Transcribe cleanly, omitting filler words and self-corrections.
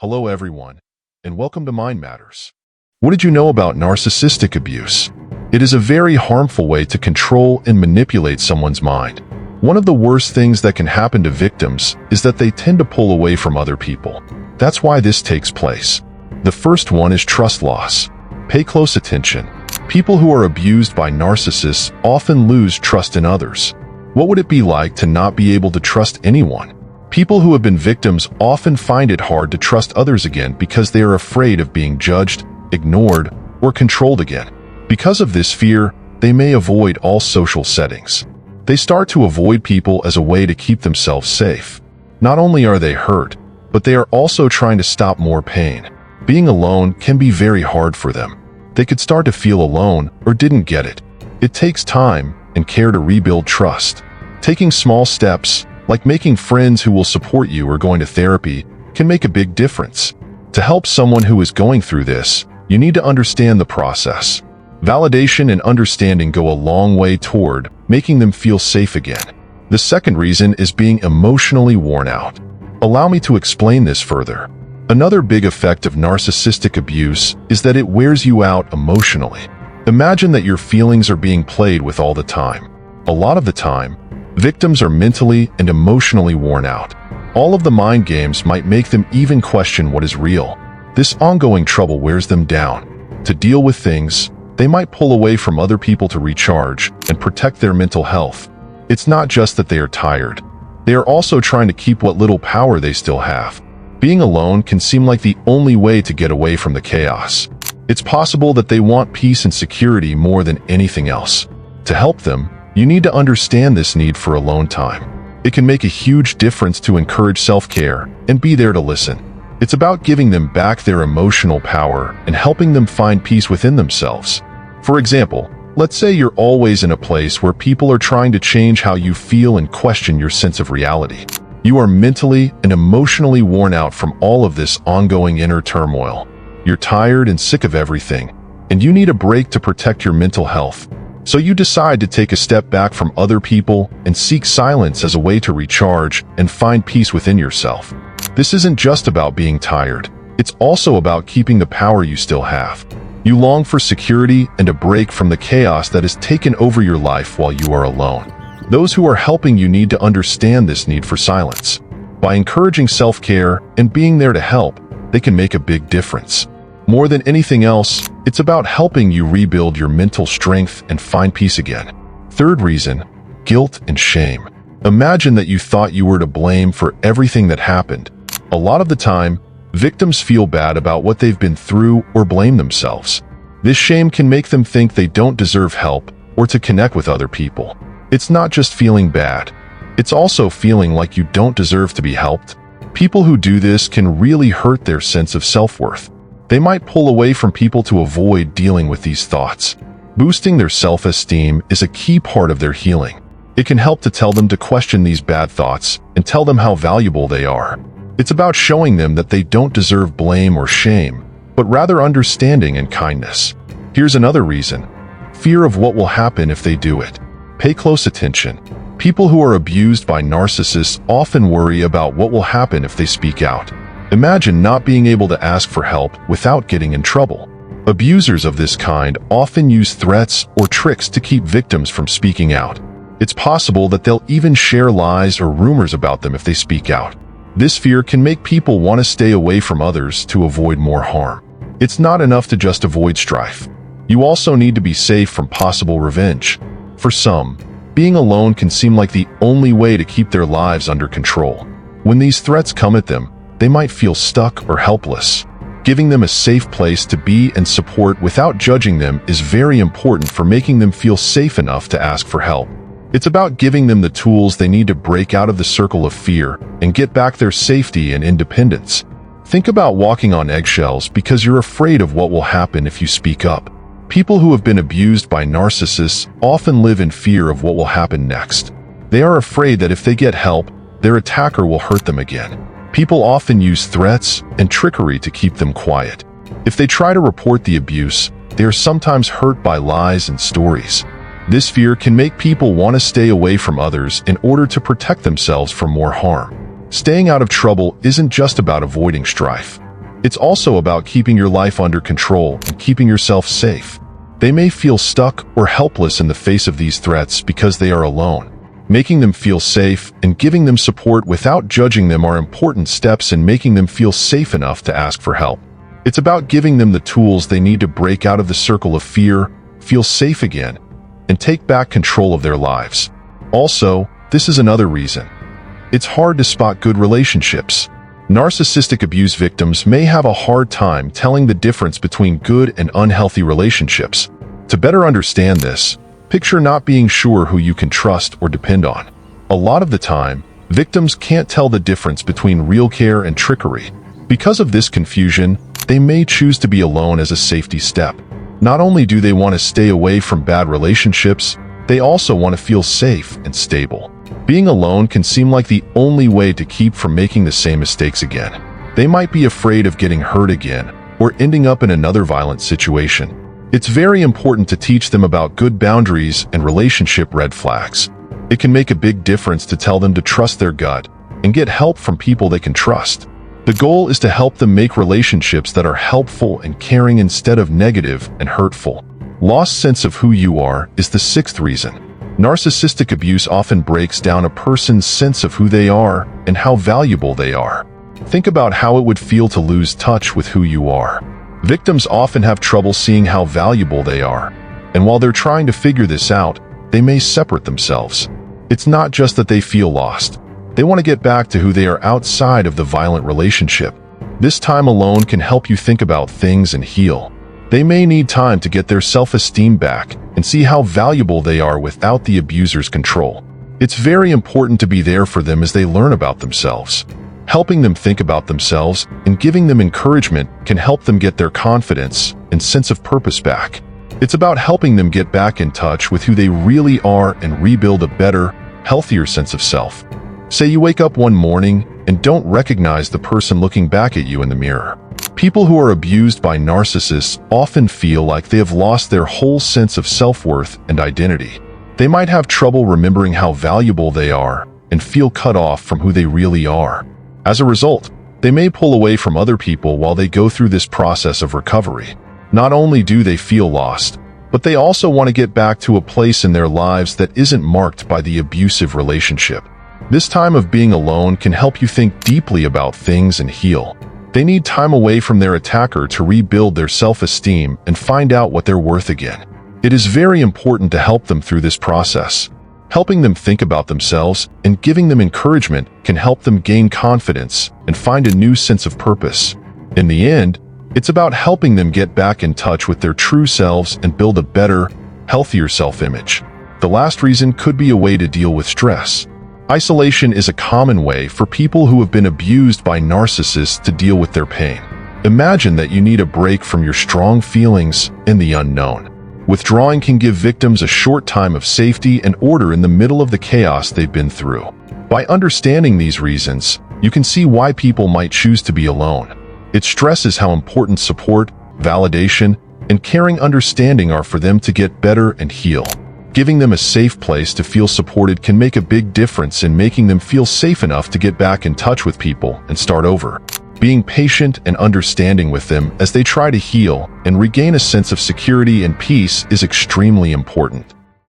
Hello everyone, and welcome to Mind Matters. What did you know about narcissistic abuse? It is a very harmful way to control and manipulate someone's mind. One of the worst things that can happen to victims is that they tend to pull away from other people. That's why this takes place. The first one is trust loss. Pay close attention. People who are abused by narcissists often lose trust in others. What would it be like to not be able to trust anyone? People who have been victims often find it hard to trust others again because they are afraid of being judged, ignored, or controlled again. Because of this fear, they may avoid all social settings. They start to avoid people as a way to keep themselves safe. Not only are they hurt, but they are also trying to stop more pain. Being alone can be very hard for them. They could start to feel alone or didn't get it. It takes time and care to rebuild trust. Taking small steps, like making friends who will support you or going to therapy, can make a big difference. To help someone who is going through this, you need to understand the process. Validation and understanding go a long way toward making them feel safe again. The second reason is being emotionally worn out. Allow me to explain this further. Another big effect of narcissistic abuse is that it wears you out emotionally. Imagine that your feelings are being played with all the time. A lot of the time, victims are mentally and emotionally worn out. All of the mind games might make them even question what is real. This ongoing trouble wears them down. To deal with things, they might pull away from other people to recharge and protect their mental health. It's not just that they are tired. They are also trying to keep what little power they still have. Being alone can seem like the only way to get away from the chaos. It's possible that they want peace and security more than anything else. To help them, you need to understand this need for alone time. It can make a huge difference to encourage self-care and be there to listen. It's about giving them back their emotional power and helping them find peace within themselves. For example, let's say you're always in a place where people are trying to change how you feel and question your sense of reality. You are mentally and emotionally worn out from all of this ongoing inner turmoil. You're tired and sick of everything, and you need a break to protect your mental health. So you decide to take a step back from other people and seek silence as a way to recharge and find peace within yourself. This isn't just about being tired. It's also about keeping the power you still have. You long for security and a break from the chaos that has taken over your life while you are alone. Those who are helping you need to understand this need for silence. By encouraging self-care and being there to help, they can make a big difference. More than anything else, it's about helping you rebuild your mental strength and find peace again. Third reason, guilt and shame. Imagine that you thought you were to blame for everything that happened. A lot of the time, victims feel bad about what they've been through or blame themselves. This shame can make them think they don't deserve help or to connect with other people. It's not just feeling bad. It's also feeling like you don't deserve to be helped. People who do this can really hurt their sense of self-worth. They might pull away from people to avoid dealing with these thoughts. Boosting their self-esteem is a key part of their healing. It can help to tell them to question these bad thoughts and tell them how valuable they are. It's about showing them that they don't deserve blame or shame, but rather understanding and kindness. Here's another reason: fear of what will happen if they do it. Pay close attention. People who are abused by narcissists often worry about what will happen if they speak out. Imagine not being able to ask for help without getting in trouble. Abusers of this kind often use threats or tricks to keep victims from speaking out. It's possible that they'll even share lies or rumors about them if they speak out. This fear can make people want to stay away from others to avoid more harm. It's not enough to just avoid strife. You also need to be safe from possible revenge. For some, being alone can seem like the only way to keep their lives under control. When these threats come at them, they might feel stuck or helpless. Giving them a safe place to be and support without judging them is very important for making them feel safe enough to ask for help. It's about giving them the tools they need to break out of the circle of fear and get back their safety and independence. Think about walking on eggshells because you're afraid of what will happen if you speak up. People who have been abused by narcissists often live in fear of what will happen next. They are afraid that if they get help, their attacker will hurt them again. People often use threats and trickery to keep them quiet. If they try to report the abuse, they are sometimes hurt by lies and stories. This fear can make people want to stay away from others in order to protect themselves from more harm. Staying out of trouble isn't just about avoiding strife. It's also about keeping your life under control and keeping yourself safe. They may feel stuck or helpless in the face of these threats because they are alone. Making them feel safe and giving them support without judging them are important steps in making them feel safe enough to ask for help. It's about giving them the tools they need to break out of the circle of fear, feel safe again, and take back control of their lives. Also, this is another reason. It's hard to spot good relationships. Narcissistic abuse victims may have a hard time telling the difference between good and unhealthy relationships. To better understand this, picture not being sure who you can trust or depend on. A lot of the time, victims can't tell the difference between real care and trickery. Because of this confusion, they may choose to be alone as a safety step. Not only do they want to stay away from bad relationships, they also want to feel safe and stable. Being alone can seem like the only way to keep from making the same mistakes again. They might be afraid of getting hurt again or ending up in another violent situation. It's very important to teach them about good boundaries and relationship red flags. It can make a big difference to tell them to trust their gut and get help from people they can trust. The goal is to help them make relationships that are helpful and caring instead of negative and hurtful. Lost sense of who you are is the sixth reason. Narcissistic abuse often breaks down a person's sense of who they are and how valuable they are. Think about how it would feel to lose touch with who you are. Victims often have trouble seeing how valuable they are, and while they're trying to figure this out, they may separate themselves. It's not just that they feel lost. They want to get back to who they are outside of the violent relationship. This time alone can help you think about things and heal. They may need time to get their self-esteem back and see how valuable they are without the abuser's control. It's very important to be there for them as they learn about themselves. Helping them think about themselves and giving them encouragement can help them get their confidence and sense of purpose back. It's about helping them get back in touch with who they really are and rebuild a better, healthier sense of self. Say you wake up one morning and don't recognize the person looking back at you in the mirror. People who are abused by narcissists often feel like they have lost their whole sense of self-worth and identity. They might have trouble remembering how valuable they are and feel cut off from who they really are. As a result, they may pull away from other people while they go through this process of recovery. Not only do they feel lost, but they also want to get back to a place in their lives that isn't marked by the abusive relationship. This time of being alone can help you think deeply about things and heal. They need time away from their attacker to rebuild their self-esteem and find out what they're worth again. It is very important to help them through this process. Helping them think about themselves and giving them encouragement can help them gain confidence and find a new sense of purpose. In the end, it's about helping them get back in touch with their true selves and build a better, healthier self-image. The last reason could be a way to deal with stress. Isolation is a common way for people who have been abused by narcissists to deal with their pain. Imagine that you need a break from your strong feelings in the unknown. Withdrawing can give victims a short time of safety and order in the middle of the chaos they've been through. By understanding these reasons, you can see why people might choose to be alone. It stresses how important support, validation, and caring understanding are for them to get better and heal. Giving them a safe place to feel supported can make a big difference in making them feel safe enough to get back in touch with people and start over. Being patient and understanding with them as they try to heal and regain a sense of security and peace is extremely important.